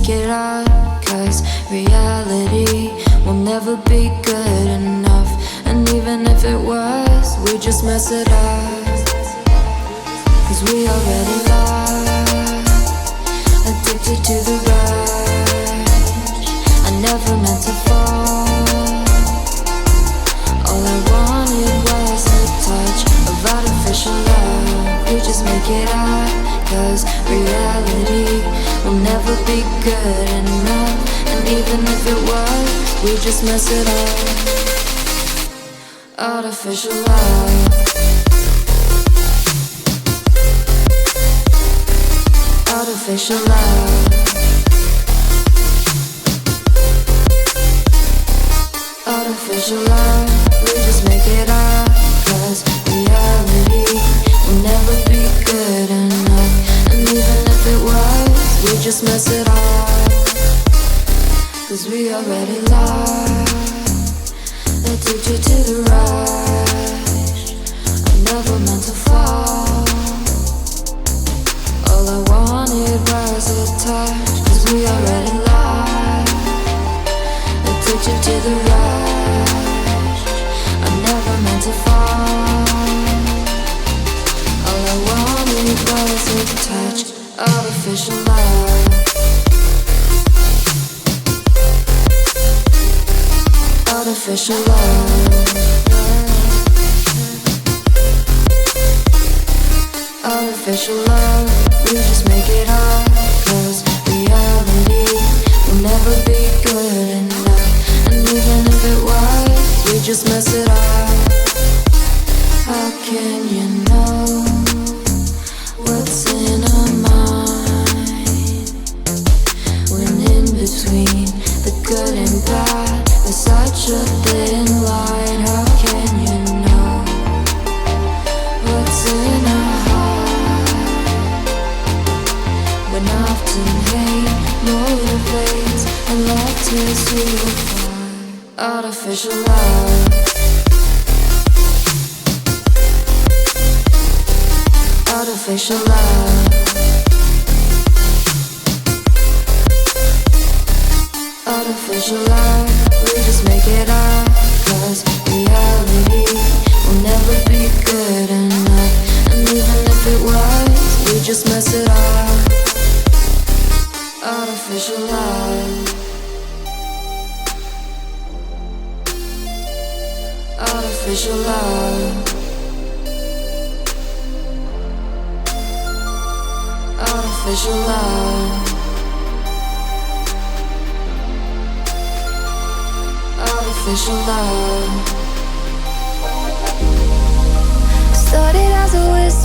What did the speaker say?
make it up, 'cause reality will never be good enough. And even if it was, we just mess it up, 'cause we already lost, addicted to the rush. I never meant to fall. All I wanted was a touch of artificial love. We just make it up, 'cause reality will never be good enough. And even if it was, we just mess it up. Artificial love. Artificial love. Artificial love. We just make it up, 'cause reality will never be good enough. And even if it was, we just mess it up, 'cause we already lost, addicted to the rush. I never meant to fall. All I wanted was a touch, 'cause we already lost, addicted to the rush. I never meant to fall. All I wanted was a touch, artificial love. Artificial love. Artificial love. We just make it up, 'cause reality will never be good enough. And even if it was, we just mess it up. How can you know what's in our mind, when in between the good and bad there's such a thin line? How can you know what's in our heart, when often hate motivates and love tears you apart? Artificial love. Artificial love. Artificial love. We just make it up, 'cause reality will never be good enough. And even if it was, we just mess it up. Artificial love. Artificial love. Artificial love. Artificial love. Started as a wish